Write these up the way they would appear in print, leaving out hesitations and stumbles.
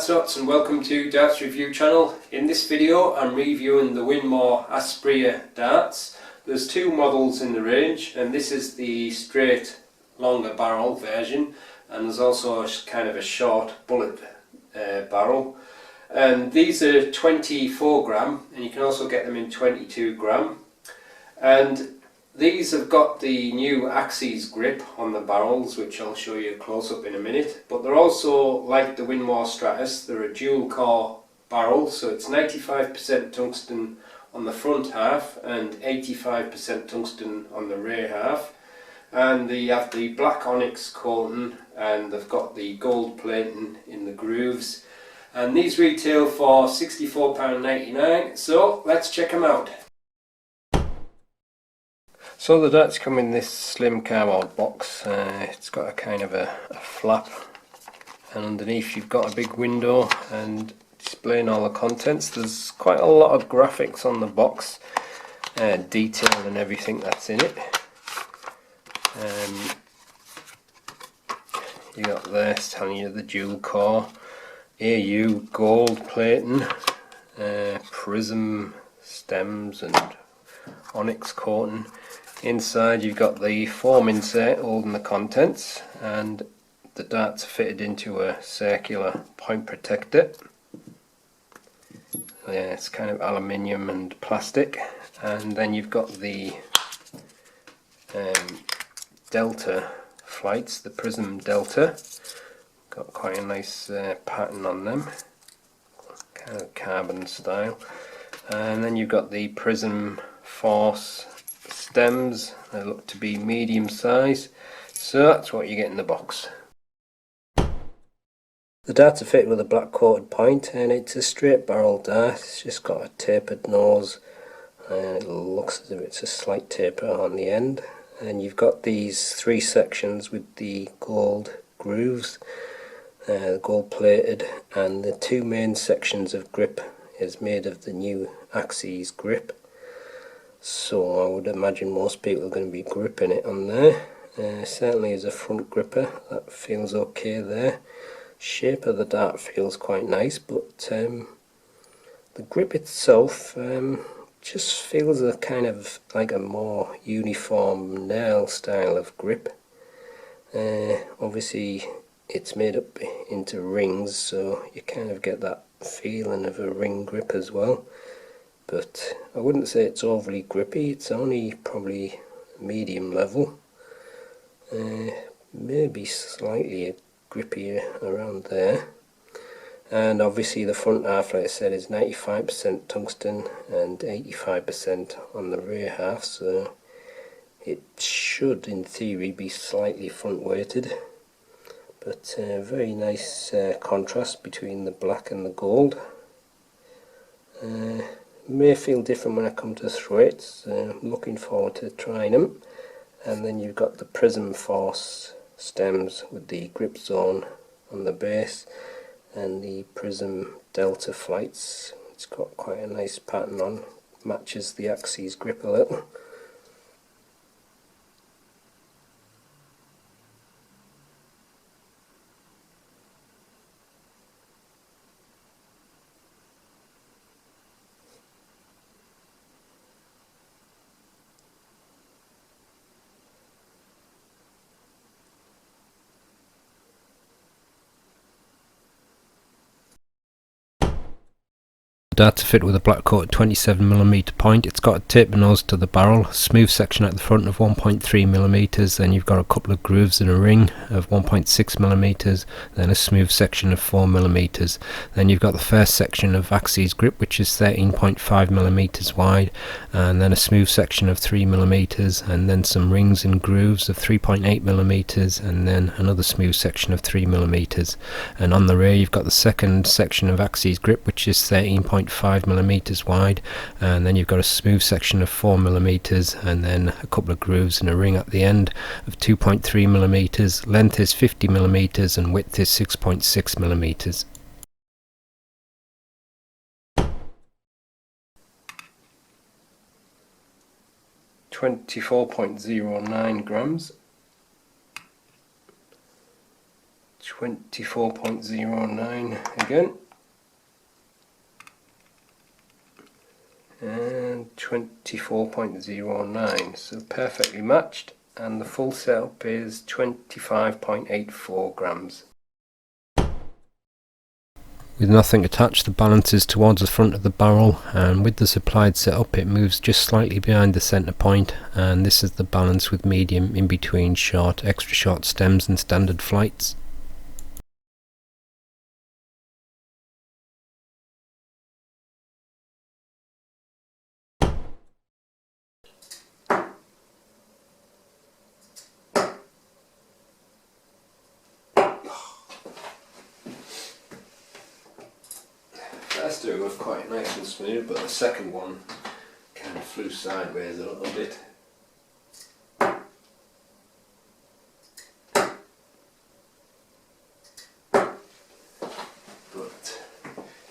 Darts Nutz and welcome to Darts Review channel. In this video I'm reviewing the Winmau Aspria darts. There's two models in the range, and this is the straight longer barrel version, and there's also kind of a short bullet barrel. And these are 24 gram, and you can also get them in 22 gram. And these have got the new Axis grip on the barrels, which I'll show you a close up in a minute. But they're also like the Winmau Stratus, they're a dual core barrel, so it's 95% tungsten on the front half and 85% tungsten on the rear half. And they have the black onyx coating, and they've got the gold plating in the grooves. And these retail for £64.99, so let's check them out. So the darts come in this slim cardboard box. It's got a kind of a flap, and underneath you've got a big window and displaying all the contents. There's quite a lot of graphics on the box, detail and everything that's in it. You got this telling you the dual core, AU gold plating, prism stems and onyx coating. Inside you've got the foam insert holding the contents, and the darts are fitted into a circular point protector. Yeah, it's kind of aluminium and plastic. And then you've got the delta flights, the prism delta. Got quite a nice pattern on them, kind of carbon style. And then you've got the prism force stems. They look to be medium size, so that's what you get in the box. The darts are fitted with a black coated point, and it's a straight barrel dart. It's just got a tapered nose, and it looks as if it's a slight taper on the end. And you've got these three sections with the gold grooves, gold plated, and the two main sections of grip is made of the new Axis grip. So I would imagine most people are going to be gripping it on there. Certainly as a front gripper, that feels okay there. Shape of the dart feels quite nice, but the grip itself just feels a kind of like a more uniform nail style of grip. Obviously it's made up into rings, so you kind of get that feeling of a ring grip as well. But I wouldn't say it's overly grippy, it's only probably medium level. Maybe slightly grippier around there. And obviously the front half, like I said, is 95% tungsten and 85% on the rear half, so it should in theory be slightly front weighted. But very nice contrast between the black and the gold. May feel different when I come to throw it, so I'm looking forward to trying them. And then you've got the prism force stems with the grip zone on the base, and the prism delta flights. It's got quite a nice pattern on, matches the Axis grip a little. Darts are fitted with a black coated 27mm point. It's got a taper nose to the barrel, smooth section at the front of 1.3mm, then you've got a couple of grooves in a ring of 1.6mm, then a smooth section of 4mm. Then you've got the first section of Axis grip, which is 13.5mm wide, and then a smooth section of 3mm, and then some rings and grooves of 3.8mm, and then another smooth section of 3mm. And on the rear you've got the second section of Axis grip, which is 13.5mm wide, and then you've got a smooth section of 4mm, and then a couple of grooves and a ring at the end of 2.3mm. Length is 50mm and width is 6.6mm. 24.09 grams. 24.09 again, and 24.09, so perfectly matched, and the full setup is 25.84 grams. With nothing attached, the balance is towards the front of the barrel, and with the supplied setup it moves just slightly behind the centre point, and this is the balance with medium in between short, extra short stems and standard flights. First two were quite nice and smooth, but the second one kind of flew sideways a little bit. But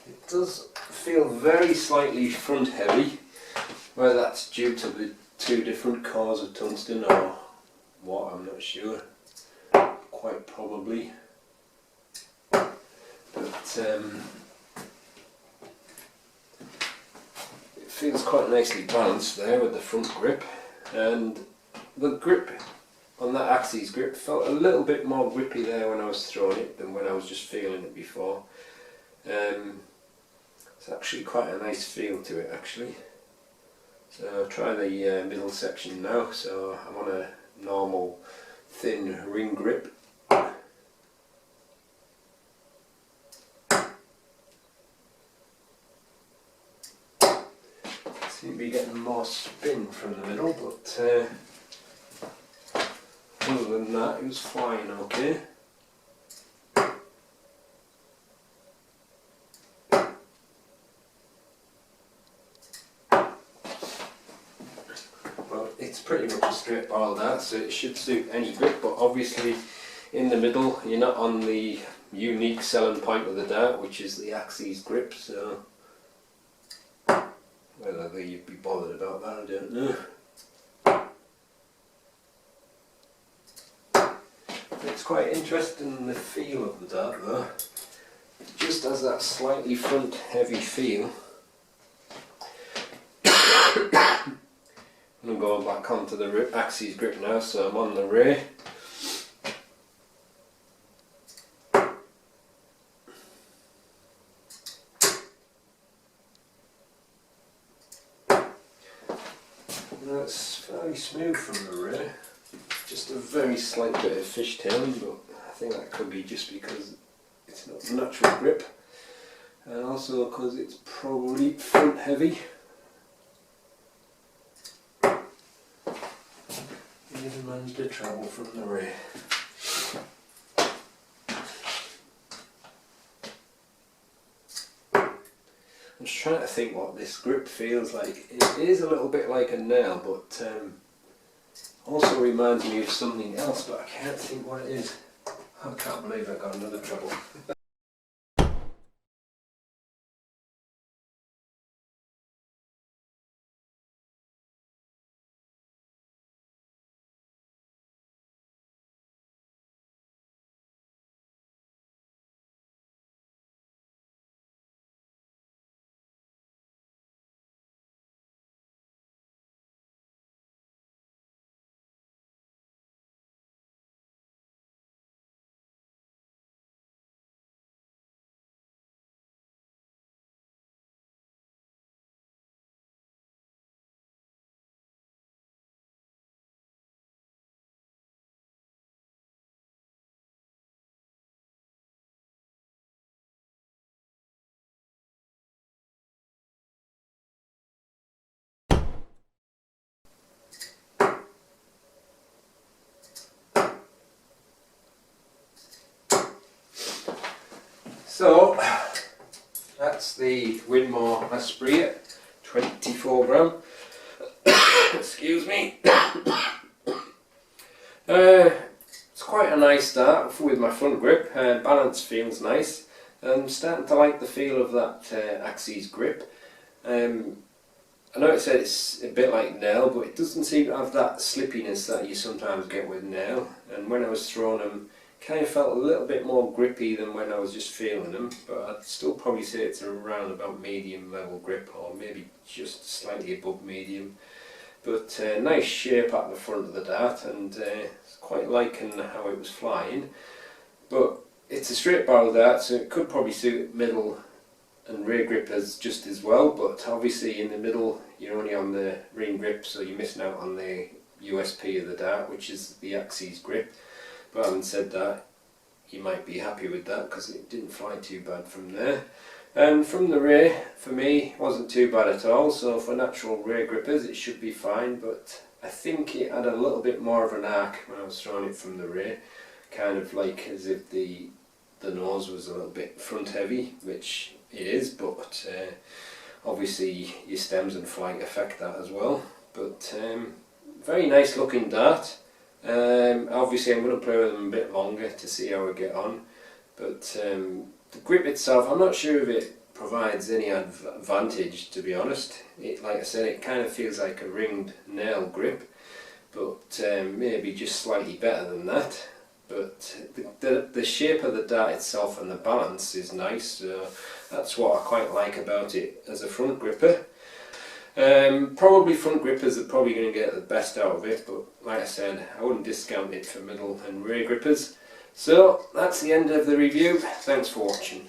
it does feel very slightly front heavy, whether that's due to the two different cores of tungsten or what, I'm not sure. Quite probably. But it feels quite nicely balanced there with the front grip, and the grip on that axis grip felt a little bit more grippy there when I was throwing it than when I was just feeling it before. It's actually quite a nice feel to it actually. So I'll try the middle section now. So I'm on a normal thin ring grip. Seem to be getting more spin from the middle, but other than that, it was flying okay. Well, it's pretty much a straight barrel dart, so it should suit any grip, but obviously in the middle you're not on the unique selling point of the dart, which is the axis grip, so whether you'd be bothered about that, I don't know. It's quite interesting, the feel of the dart though. It just has that slightly front heavy feel. I'm going back onto the axis grip now, so I'm on the ray. That's fairly smooth from the ray. Just a very slight bit of fishtailing, but I think that could be just because it's not natural grip, and also because it's probably front heavy. Even managed to travel from the ray. I'm just trying to think what this grip feels like. It is a little bit like a nail, but also reminds me of something else, but I can't think what it is. I can't believe I got another trouble. So that's the Winmau Aspria 24 gram. Excuse me. It's quite a nice dart with my front grip. Balance feels nice. I'm starting to like the feel of that axis grip. I know it said it's a bit like nail, but it doesn't seem to have that slippiness that you sometimes get with nail. And when I was throwing them kind of felt a little bit more grippy than when I was just feeling them, but I'd still probably say it's around about medium level grip, or maybe just slightly above medium. But nice shape at the front of the dart, and quite liking how it was flying. But it's a straight barrel dart, so it could probably suit middle and rear grippers just as well, but obviously in the middle you're only on the ring grip, so you're missing out on the USP of the dart, which is the axis grip. But having said that, you might be happy with that because it didn't fly too bad from there. And from the rear, for me, wasn't too bad at all, so for natural rear grippers it should be fine, but I think it had a little bit more of an arc when I was throwing it from the rear, kind of like as if the nose was a little bit front heavy, which it is, but obviously your stems and flight affect that as well. But very nice looking dart. Obviously I'm going to play with them a bit longer to see how I get on, but the grip itself, I'm not sure if it provides any advantage, to be honest. Like I said, it kind of feels like a ringed nail grip, but maybe just slightly better than that. But the shape of the dart itself and the balance is nice, so that's what I quite like about it as a front gripper. Probably front grippers are probably going to get the best out of it, but like I said, I wouldn't discount it for middle and rear grippers. So that's the end of the review. Thanks for watching.